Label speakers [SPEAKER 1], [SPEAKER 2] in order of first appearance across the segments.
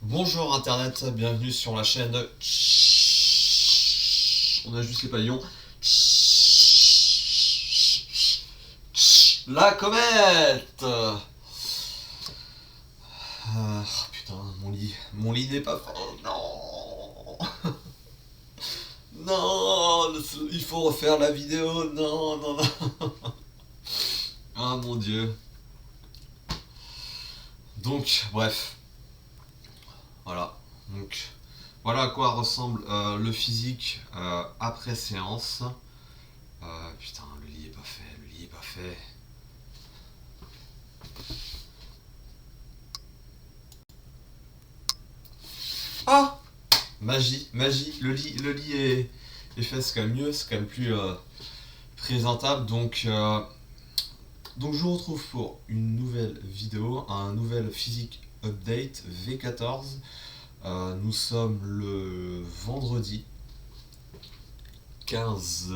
[SPEAKER 1] Bonjour Internet, bienvenue sur la chaîne. On a juste les pavillons. La comète. Putain, mon lit n'est pas fait. Non, non, il faut refaire la vidéo. Non, non, non. Ah mon dieu. Donc, bref, voilà. Donc, voilà à quoi ressemble le physique après séance. Putain, le lit est pas fait, le lit est pas fait. Ah, magie, magie, le lit est fait, c'est quand même mieux, c'est quand même plus présentable. Donc je vous retrouve pour une nouvelle vidéo, un nouvel physique update V14. Nous sommes le vendredi 15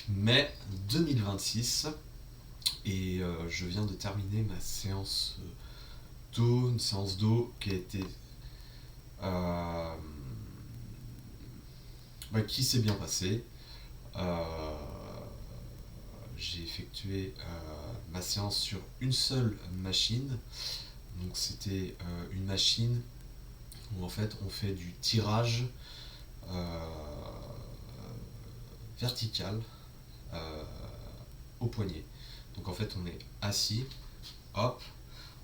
[SPEAKER 1] mai 2026 et je viens de terminer ma séance d'eau, une séance d'eau qui a été euh, qui s'est bien passée. Euh, j'ai effectué ma séance sur une seule machine. Donc c'était une machine où en fait on fait du tirage euh, vertical euh, au poignet. Donc en fait on est assis, hop,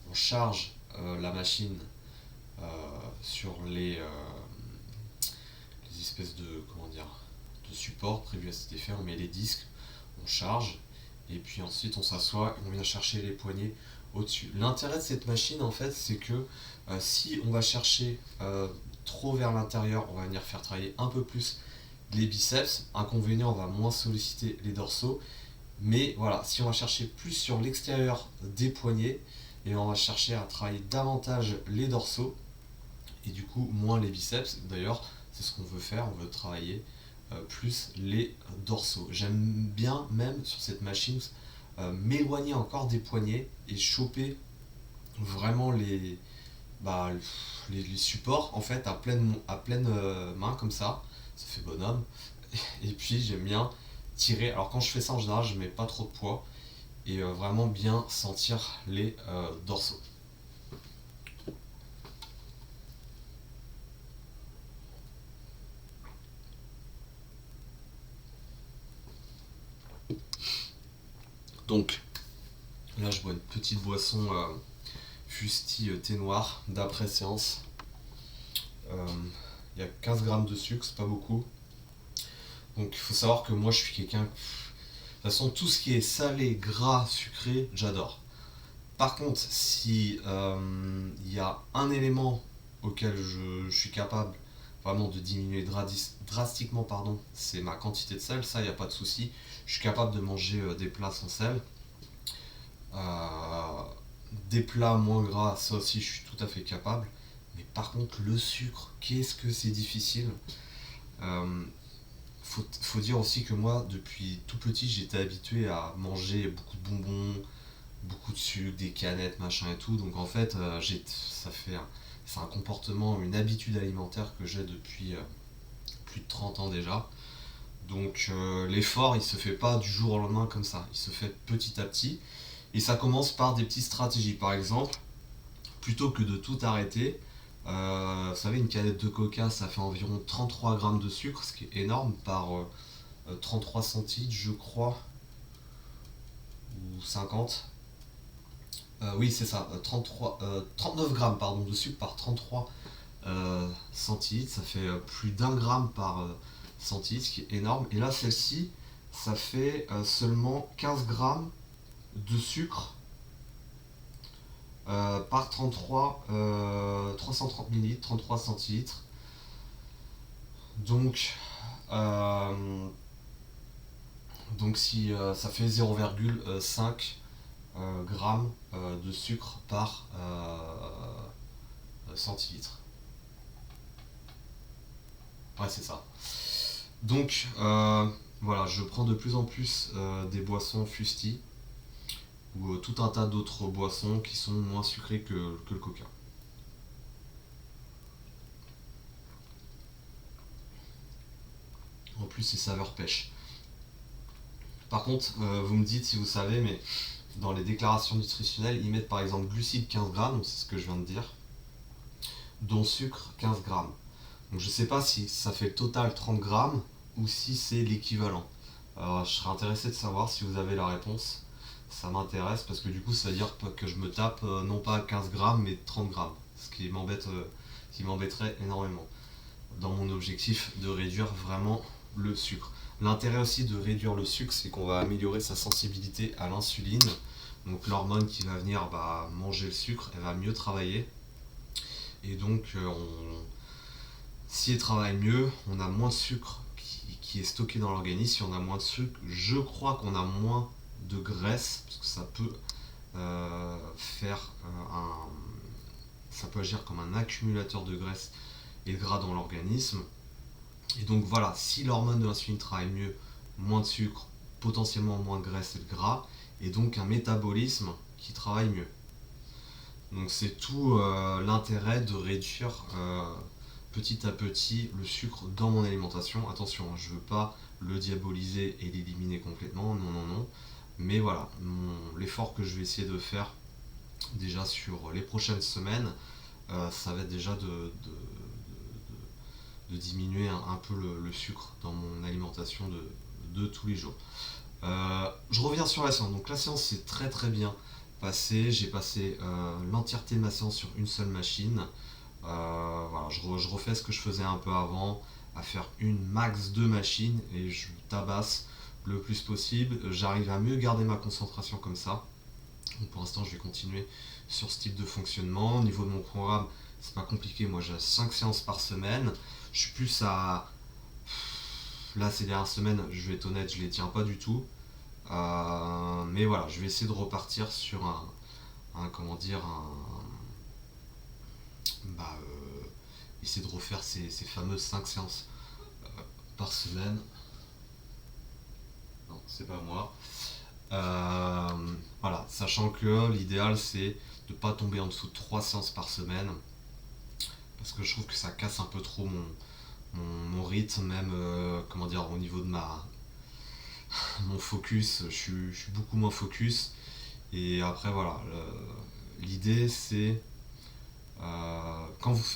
[SPEAKER 1] on charge la machine euh, sur les espèces de comment dire de supports prévus à cet effet. On met les disques, on charge et puis ensuite on s'assoit et on vient chercher les poignets au-dessus. L'intérêt de cette machine en fait c'est que si on va chercher trop vers l'intérieur, on va venir faire travailler un peu plus les biceps. Inconvénient, on va moins solliciter les dorsaux. Mais voilà, si on va chercher plus sur l'extérieur des poignets, et on va chercher à travailler davantage les dorsaux et du coup moins les biceps. D'ailleurs, c'est ce qu'on veut faire, on veut travailler plus les dorsaux. J'aime bien même sur cette machine m'éloigner encore des poignets et choper vraiment les supports en fait à pleine main comme ça fait bonhomme. Et puis j'aime bien tirer. Alors quand je fais ça en général, je mets pas trop de poids et vraiment bien sentir les dorsaux. Donc là, je bois une petite boisson fusti thé noir d'après séance. Il y a 15 grammes de sucre, c'est pas beaucoup. Donc il faut savoir que moi je suis quelqu'un. De toute façon, tout ce qui est salé, gras, sucré, j'adore. Par contre, si il y a un élément auquel je suis capable vraiment de diminuer drastiquement, pardon, c'est ma quantité de sel. Ça, il n'y a pas de souci. Je suis capable de manger des plats sans sel. Euh, des plats moins gras, ça aussi, je suis tout à fait capable. Mais par contre, le sucre, qu'est-ce que c'est difficile. Euh, faut dire aussi que moi, depuis tout petit, j'étais habitué à manger beaucoup de bonbons, beaucoup de sucre, des canettes, machin et tout. Donc en fait, c'est un comportement, une habitude alimentaire que j'ai depuis plus de 30 ans déjà. Donc l'effort, il se fait pas du jour au lendemain comme ça. Il se fait petit à petit. Et ça commence par des petites stratégies. Par exemple, plutôt que de tout arrêter, vous savez, une canette de coca, ça fait environ 33 grammes de sucre, ce qui est énorme par 33 centilitres, je crois, ou 50. Oui, c'est ça, 39 grammes pardon, de sucre par 33 centilitres, ça fait plus d'1 gramme par centilitre, ce qui est énorme. Et là, celle-ci, ça fait seulement 15 grammes de sucre par 330 millilitres, 33 centilitres. Donc, euh, donc si ça fait 0,5 grammes de sucre par centilitre. Ouais, c'est ça. Donc, voilà, je prends de plus en plus des boissons fusti ou tout un tas d'autres boissons qui sont moins sucrées que le coca. plus ces saveurs pêche. Par contre, vous me dites si vous savez, mais dans les déclarations nutritionnelles, ils mettent par exemple glucides 15 grammes, c'est ce que je viens de dire, dont sucre 15 grammes. Donc je ne sais pas si ça fait le total 30 grammes ou si c'est l'équivalent. Alors je serais intéressé de savoir si vous avez la réponse. Ça m'intéresse parce que du coup ça veut dire que je me tape non pas 15 grammes mais 30 grammes. Ce qui m'embêterait énormément dans mon objectif de réduire vraiment le sucre. L'intérêt aussi de réduire le sucre, c'est qu'on va améliorer sa sensibilité à l'insuline. Donc l'hormone qui va venir manger le sucre, elle va mieux travailler. Et donc si elle travaille mieux, on a moins de sucre qui est stocké dans l'organisme. Si on a moins de sucre, je crois qu'on a moins de graisse, parce que ça peut ça peut agir comme un accumulateur de graisse et de gras dans l'organisme. Et donc voilà, si l'hormone de l'insuline travaille mieux, moins de sucre, potentiellement moins de graisse et de gras, et donc un métabolisme qui travaille mieux. Donc c'est tout l'intérêt de réduire petit à petit le sucre dans mon alimentation. Attention, je ne veux pas le diaboliser et l'éliminer complètement, non, non, non. Mais voilà, l'effort que je vais essayer de faire déjà sur les prochaines semaines, ça va être déjà de diminuer un peu le sucre dans mon alimentation de tous les jours. Je reviens sur la séance. Donc la séance s'est très très bien passée. J'ai passé l'entièreté de ma séance sur une seule machine. Voilà, je refais ce que je faisais un peu avant, à faire une max de machines et je tabasse le plus possible. J'arrive à mieux garder ma concentration comme ça. Donc pour l'instant, je vais continuer sur ce type de fonctionnement. Au niveau de mon programme, c'est pas compliqué. Moi, j'ai 5 séances par semaine. Je suis plus à. Là, ces dernières semaines, je vais être honnête, je les tiens pas du tout. Mais voilà, je vais essayer de repartir sur comment dire, essayer de refaire ces fameuses 5 séances par semaine. Non, c'est pas moi. Voilà, sachant que l'idéal c'est de ne pas tomber en dessous de 3 séances par semaine, parce que je trouve que ça casse un peu trop mon rythme, même comment dire, au niveau de mon focus, je suis beaucoup moins focus. Et après voilà, l'idée c'est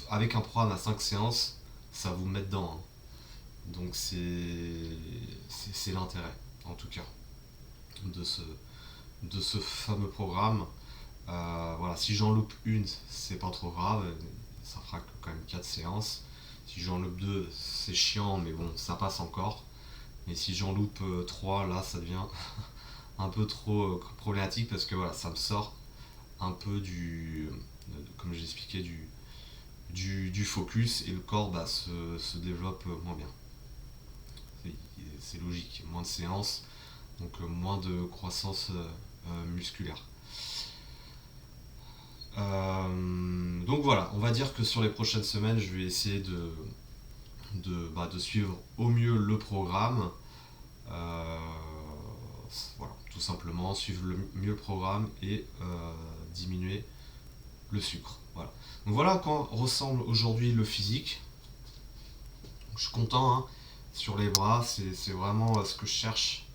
[SPEAKER 1] avec un programme à 5 séances, ça vous met dedans, hein. Donc c'est l'intérêt en tout cas de ce fameux programme. Voilà, si j'en loupe une, c'est pas trop grave, ça fera quand même 4 séances. Si j'en loupe 2, c'est chiant, mais bon, ça passe encore. Et si j'en loupe 3, là, ça devient un peu trop problématique parce que voilà, ça me sort un peu comme j'ai expliqué, du focus et le corps se développe moins bien. C'est logique, moins de séances, donc moins de croissance musculaire. Donc voilà, on va dire que sur les prochaines semaines, je vais essayer de suivre au mieux le programme. Voilà, tout simplement, suivre mieux le programme et diminuer le sucre. Voilà. Donc voilà à quoi ressemble aujourd'hui le physique. Je suis content, hein. Sur les bras, c'est vraiment ce que je cherche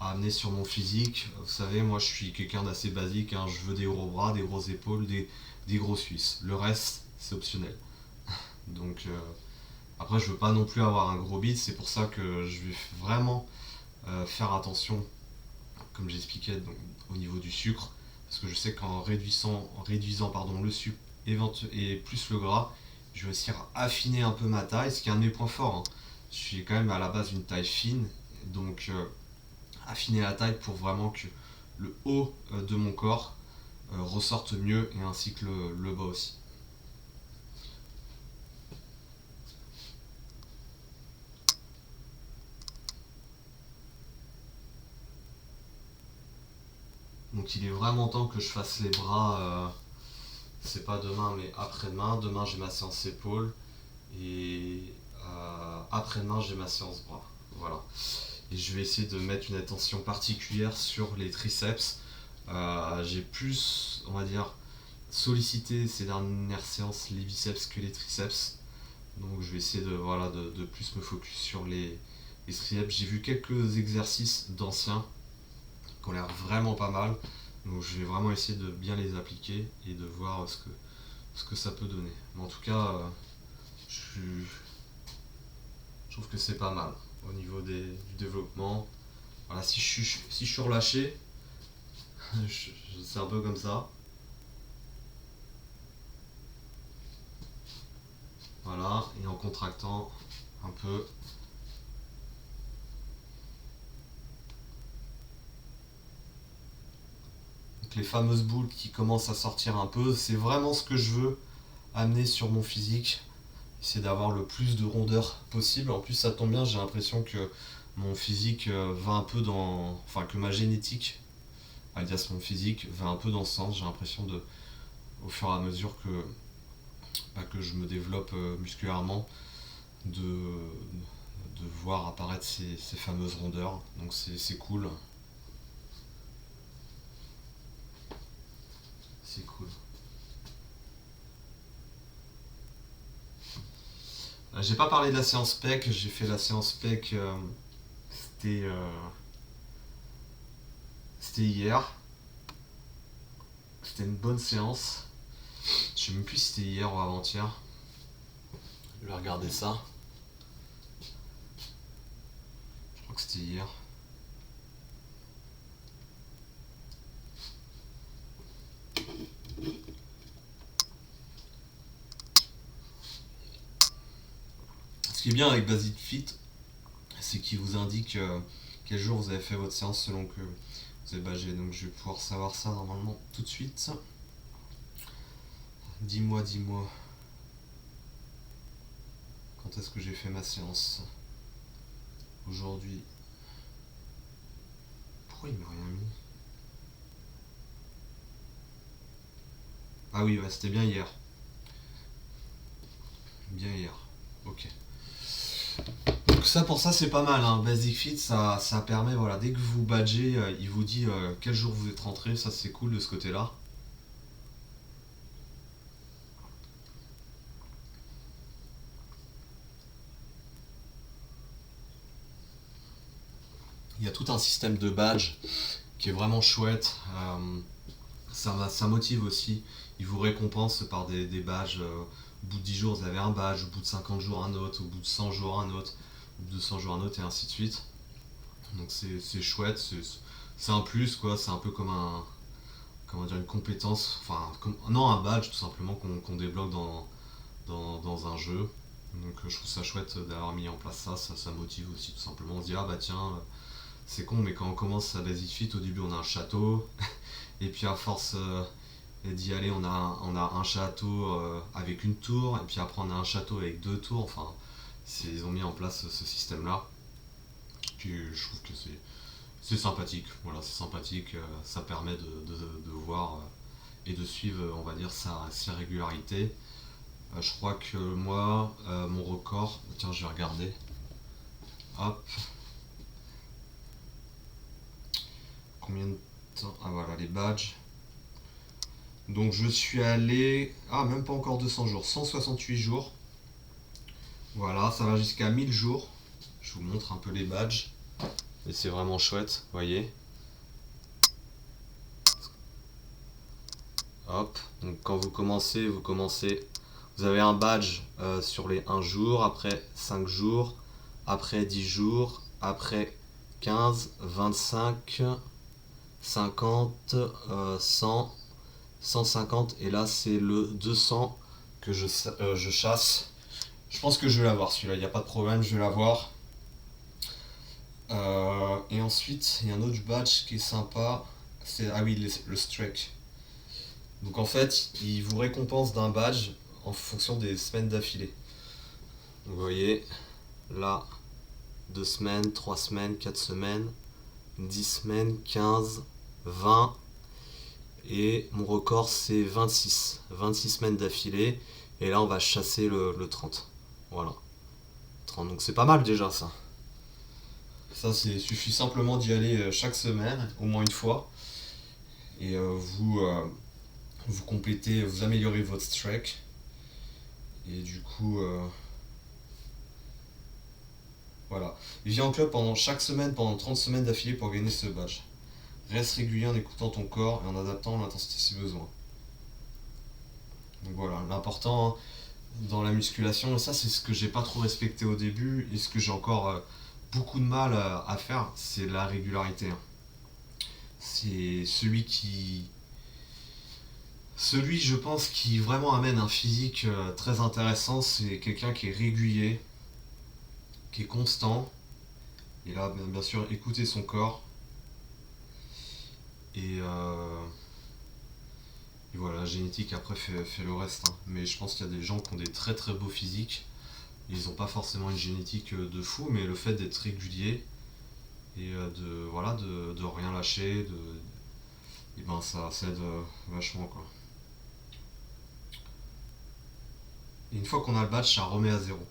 [SPEAKER 1] à amener sur mon physique. Vous savez, moi je suis quelqu'un d'assez basique, hein. Je veux des gros bras, des grosses épaules, des gros cuisses. Le reste, c'est optionnel. Donc après, je veux pas non plus avoir un gros bide, c'est pour ça que je vais vraiment faire attention, comme j'expliquais, au niveau du sucre, parce que je sais qu'en réduisant le sucre et plus le gras, je vais aussi affiner un peu ma taille, ce qui est un de mes points forts, hein. Je suis quand même à la base une taille fine, donc affiner la taille pour vraiment que le haut de mon corps ressorte mieux et ainsi que le bas aussi. Donc il est vraiment temps que je fasse les bras, c'est pas demain mais après-demain. Demain j'ai ma séance épaules et après-demain j'ai ma séance bras. Voilà. Et je vais essayer de mettre une attention particulière sur les triceps. J'ai plus, on va dire, sollicité ces dernières séances les biceps que les triceps. Donc je vais essayer de plus me focus sur les et triceps. J'ai vu quelques exercices d'anciens qui ont l'air vraiment pas mal. Donc je vais vraiment essayer de bien les appliquer et de voir ce que ça peut donner. Mais en tout cas, je, je trouve que c'est pas mal au niveau du développement. Voilà, si je suis relâché, c'est un peu comme ça. Voilà, et en contractant un peu. Donc les fameuses boules qui commencent à sortir un peu, c'est vraiment ce que je veux amener sur mon physique. Essayer d'avoir le plus de rondeur possible. En plus, ça tombe bien, j'ai l'impression que mon physique va un peu dans. Enfin, que ma génétique, alias mon physique, va un peu dans ce sens. J'ai l'impression de, au fur et à mesure que je me développe musculairement, de, de voir apparaître ces fameuses rondeurs. Donc c'est cool. C'est cool. J'ai pas parlé de la séance PEC, j'ai fait la séance PEC, c'était c'était hier. C'était une bonne séance. Je sais même plus si c'était hier ou avant-hier. Je vais regarder ça. Je crois que c'était hier. Ce qui est bien avec Basic Fit, c'est qu'il vous indique quel jour vous avez fait votre séance selon que vous avez badgé. Donc je vais pouvoir savoir ça normalement tout de suite. Dis-moi. Quand est-ce que j'ai fait ma séance? Aujourd'hui. Pourquoi il m'a rien mis? Ah oui, ouais, c'était bien hier. Bien hier. Ok. Donc ça pour ça c'est pas mal, hein. Basic Fit ça permet, voilà, dès que vous badgez, il vous dit quel jour vous êtes rentré, ça c'est cool de ce côté là. Il y a tout un système de badge qui est vraiment chouette. Ça motive aussi. Il vous récompense par des badges. Au bout de 10 jours vous avez un badge, au bout de 50 jours un autre, au bout de 100 jours un autre, au bout de 200 jours un autre et ainsi de suite. Donc c'est chouette, c'est un plus quoi, c'est un peu comme un, comment dire, une compétence, enfin non, un badge tout simplement qu'on débloque dans un jeu. Donc je trouve ça chouette d'avoir mis en place ça motive aussi tout simplement. On se dit ah bah tiens, c'est con mais quand on commence à Basic Fit au début on a un château et puis à force d'y aller on a un château avec une tour et puis après on a un château avec deux tours, enfin ils ont mis en place ce système là. Puis je trouve que c'est sympathique, voilà, c'est sympathique, ça permet de voir et de suivre, on va dire, sa régularité. Je crois que moi, mon record, tiens, je vais regarder. Hop, combien de temps? Ah voilà, les badges. Donc je suis allé, ah même pas encore 200 jours, 168 jours. Voilà, ça va jusqu'à 1000 jours. Je vous montre un peu les badges. Et c'est vraiment chouette, vous voyez. Hop, donc quand vous commencez, vous avez un badge sur les 1 jour, après 5 jours, après 10 jours, après 15, 25, 50, 100, 150, et là c'est le 200 que je chasse. Je pense que je vais l'avoir celui-là, il n'y a pas de problème, je vais l'avoir. Et ensuite, il y a un autre badge qui est sympa, c'est, ah oui, le Strike. Donc en fait, il vous récompense d'un badge en fonction des semaines d'affilée. Vous voyez, là, 2 semaines, 3 semaines, 4 semaines, 10 semaines, 15, 20. Et mon record c'est 26. 26 semaines d'affilée. Et là on va chasser le 30. Voilà. 30. Donc c'est pas mal déjà ça. Ça il suffit simplement d'y aller chaque semaine, au moins une fois. Et vous complétez, vous améliorez votre streak. Et du coup, Voilà. Il vient en club pendant chaque semaine, pendant 30 semaines d'affilée pour gagner ce badge. Reste régulier en écoutant ton corps et en adaptant l'intensité si besoin. Donc voilà, l'important dans la musculation, et ça c'est ce que j'ai pas trop respecté au début, et ce que j'ai encore beaucoup de mal à faire, c'est la régularité. C'est celui, je pense, qui vraiment amène un physique très intéressant, c'est quelqu'un qui est régulier, qui est constant, et là, bien sûr, écouter son corps. Et, et voilà, la génétique après fait le reste, hein. Mais je pense qu'il y a des gens qui ont des très très beaux physiques. Ils n'ont pas forcément une génétique de fou, mais le fait d'être régulier et de rien lâcher, et ben ça aide vachement quoi. Et une fois qu'on a le badge, ça remet à zéro.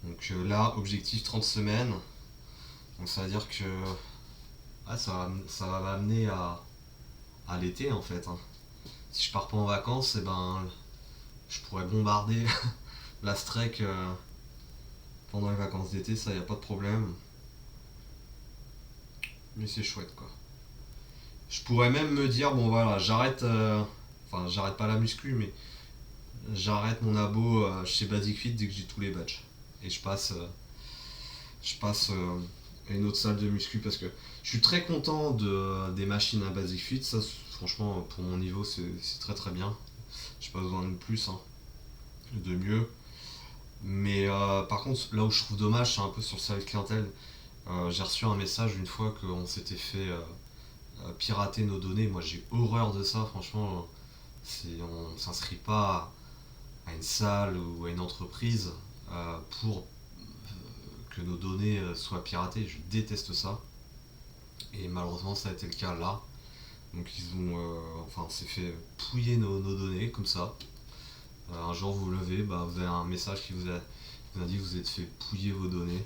[SPEAKER 1] Donc là, objectif 30 semaines. Donc ça veut dire que ça va m'amener à l'été en fait, hein. Si je pars pas en vacances, et ben je pourrais bombarder la strek pendant les vacances d'été, ça y a pas de problème. Mais c'est chouette quoi. Je pourrais même me dire bon voilà, j'arrête, enfin j'arrête pas la muscu, mais j'arrête mon abo chez Basic Fit dès que j'ai tous les badges. Et je passe à une autre salle de muscu parce que je suis très content des machines à Basic Fit. Ça, franchement, pour mon niveau, c'est très très bien. J'ai pas besoin de plus, hein, de mieux. Mais par contre, là où je trouve dommage, c'est un peu sur le service clientèle. J'ai reçu un message une fois qu'on s'était fait pirater nos données. Moi, j'ai horreur de ça, franchement. On s'inscrit pas à une salle ou à une entreprise pour que nos données soient piratées. Je déteste ça. Et malheureusement, ça a été le cas là. Donc ils ont, enfin, c'est fait pouiller nos données comme ça. Un jour vous vous levez, bah, vous avez un message qui vous a dit que vous êtes fait pouiller vos données.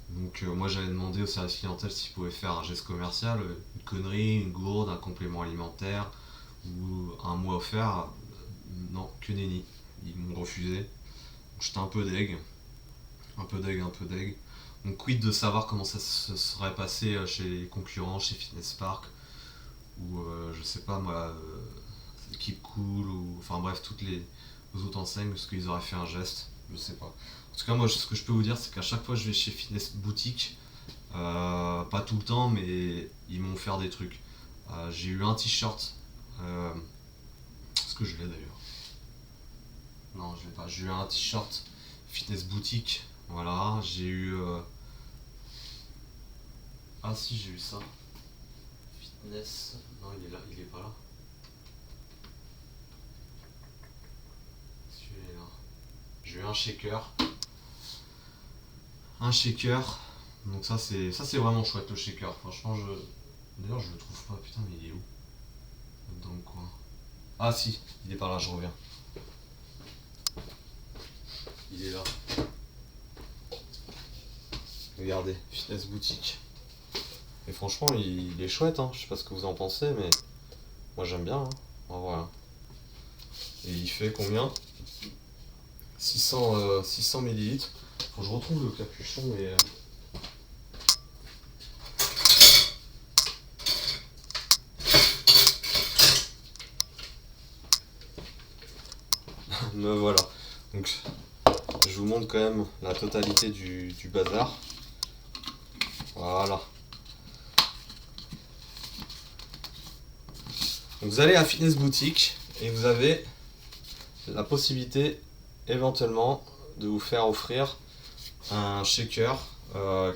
[SPEAKER 1] Donc moi j'avais demandé au service clientèle s'ils pouvaient faire un geste commercial, une connerie, une gourde, un complément alimentaire ou un mois offert. Non, que nenni. Ils m'ont refusé. Donc, j'étais un peu deg. Un peu deg, un peu deg. Donc quid de savoir comment ça se serait passé chez les concurrents, chez Fitness Park, ou je sais pas moi, Keep Cool, ou enfin bref, toutes les autres enseignes, parce qu'ils auraient fait un geste, je sais pas. En tout cas, moi, ce que je peux vous dire, c'est qu'à chaque fois que je vais chez Fitness Boutique, pas tout le temps, mais ils m'ont offert des trucs. J'ai eu un t-shirt, est-ce que je l'ai d'ailleurs? Non, je l'ai pas. J'ai eu un t-shirt Fitness Boutique, voilà. J'ai eu. Ah si, j'ai eu ça. Fitness. Non, il est là, il est pas là. Celui-là. J'ai eu un shaker. Un shaker. Donc ça c'est vraiment chouette le shaker. Franchement d'ailleurs je le trouve pas. Putain mais il est où? Dans le coin. Ah si, il est par là, je reviens. Il est là. Regardez, Fitness Boutique. Et franchement il est chouette, hein. Je sais pas ce que vous en pensez, mais moi j'aime bien, hein. Ah, voilà. Et il fait combien? 600 millilitres. Faut que je retrouve le capuchon et. Me voilà. Donc je vous montre quand même la totalité du bazar. Voilà. Donc vous allez à Fitness Boutique et vous avez la possibilité éventuellement de vous faire offrir un shaker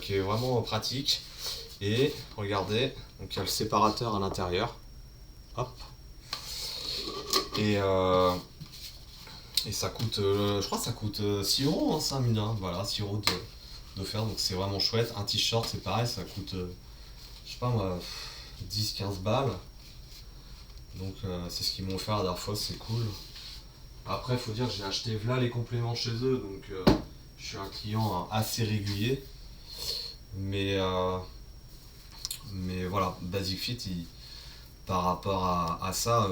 [SPEAKER 1] qui est vraiment pratique. Et regardez, donc il y a le séparateur à l'intérieur. Hop. Et ça coûte, je crois que ça coûte 6 euros, hein, 5 000, hein. Voilà, 6 euros d'offert, donc c'est vraiment chouette. Un t-shirt, c'est pareil, ça coûte, je sais pas moi, 10-15 balles. Donc c'est ce qu'ils m'ont offert la dernière fois, c'est cool. Après, il faut dire que j'ai acheté là les compléments chez eux, donc je suis un client assez régulier. Mais voilà, Basic Fit, par rapport à ça,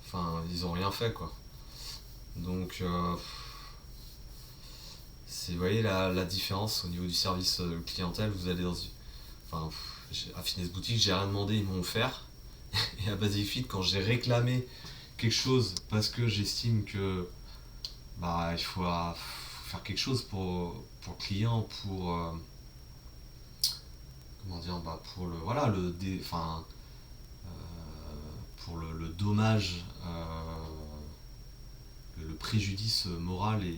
[SPEAKER 1] enfin, ils ont rien fait quoi. Donc Vous voyez la différence au niveau du service clientèle. Vous allez dans une... Enfin, à Fitness Boutique, j'ai rien demandé, ils m'ont offert. Et à Basic Fit, quand j'ai réclamé quelque chose parce que j'estime que bah, il faut faire quelque chose pour le client, comment dire, bah, pour le voilà enfin, pour le dommage, le préjudice moral et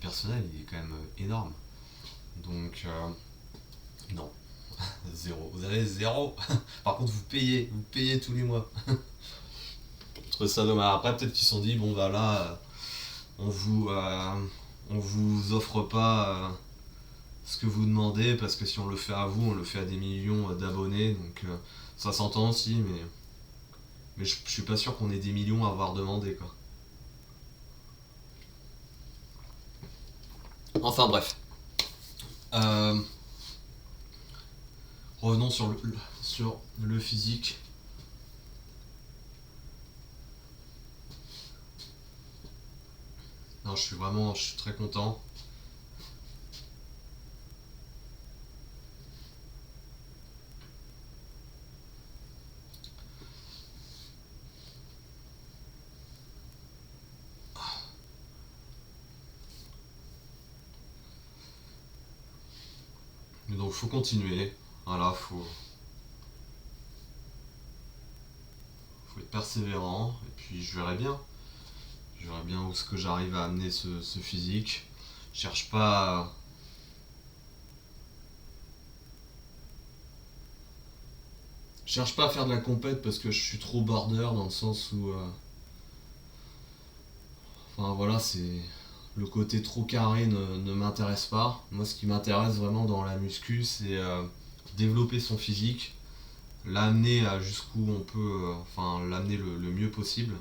[SPEAKER 1] personnel, il est quand même énorme. Donc non, zéro. Vous avez zéro. Par contre, vous payez tous les mois. Je trouve ça dommage. Après, peut-être qu'ils se sont dit, bon bah là, on vous offre pas ce que vous demandez, parce que si on le fait à vous, on le fait à des millions d'abonnés. Donc ça s'entend aussi, mais je suis pas sûr qu'on ait des millions à avoir demandé, quoi. Enfin bref. Euh, Revenons sur le physique. Non, je suis très content. Mais donc faut continuer. Voilà, faut être persévérant. Et puis je verrai bien. Je verrai bien où est-ce que j'arrive à amener ce physique. Je cherche pas Je cherche pas à faire de la compète parce que je suis trop border, dans le sens où enfin voilà, c'est le côté trop carré ne m'intéresse pas. Moi, ce qui m'intéresse vraiment dans la muscu, c'est développer son physique, l'amener à jusqu'où on peut, enfin l'amener le mieux possible.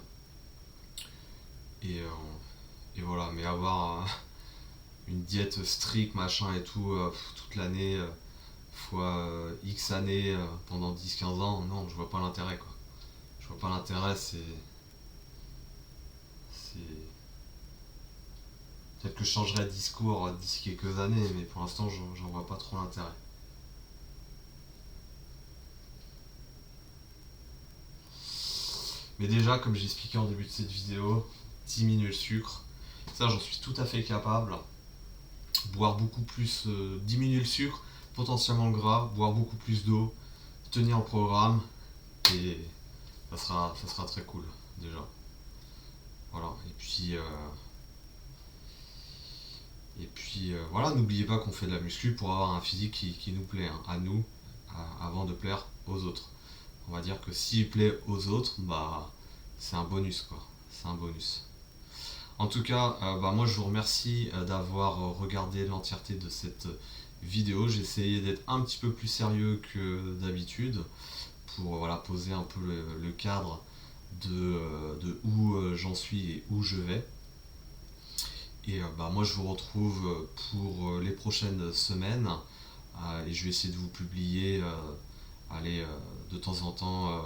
[SPEAKER 1] Et, et voilà, mais avoir une diète stricte, machin et tout, toute l'année, fois X années, pendant 10 15 ans, non, je vois pas l'intérêt, quoi. Je vois pas l'intérêt, c'est peut-être que je changerai de discours d'ici quelques années, mais pour l'instant, j'en vois pas trop l'intérêt. Mais déjà, comme j'ai expliqué en début de cette vidéo, diminuer le sucre, ça j'en suis tout à fait capable. Boire beaucoup plus, diminuer le sucre, potentiellement le gras, boire beaucoup plus d'eau, tenir le programme, et ça sera très cool, déjà. Voilà, voilà, n'oubliez pas qu'on fait de la muscu pour avoir un physique qui nous plaît, hein, à nous, avant de plaire aux autres. On va dire que s'il plaît aux autres, bah c'est un bonus, quoi. C'est un bonus. En tout cas, bah, moi je vous remercie d'avoir regardé l'entièreté de cette vidéo. J'ai essayé d'être un petit peu plus sérieux que d'habitude pour voilà, poser un peu le cadre de où j'en suis et où je vais. Et bah, moi je vous retrouve pour les prochaines semaines, et je vais essayer de vous publier allez, de temps en temps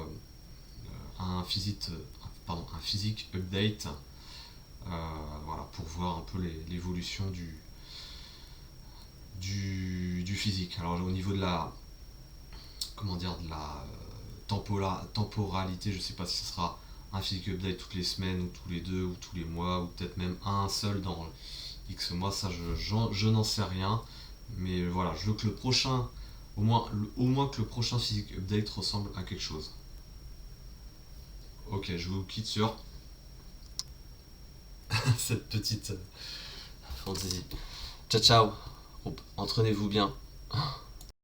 [SPEAKER 1] un un physique update, voilà, pour voir un peu l'évolution du physique. Alors au niveau de la, comment dire, de la temporalité, je sais pas si ce sera un physique update toutes les semaines ou tous les 2 ou tous les mois ou peut-être même un seul dans X mois, ça je n'en sais rien. Mais voilà, je veux que le prochain, au moins que le prochain physique update ressemble à quelque chose. Ok, je vous quitte sur cette petite fantaisie. Ciao ciao, entraînez-vous bien.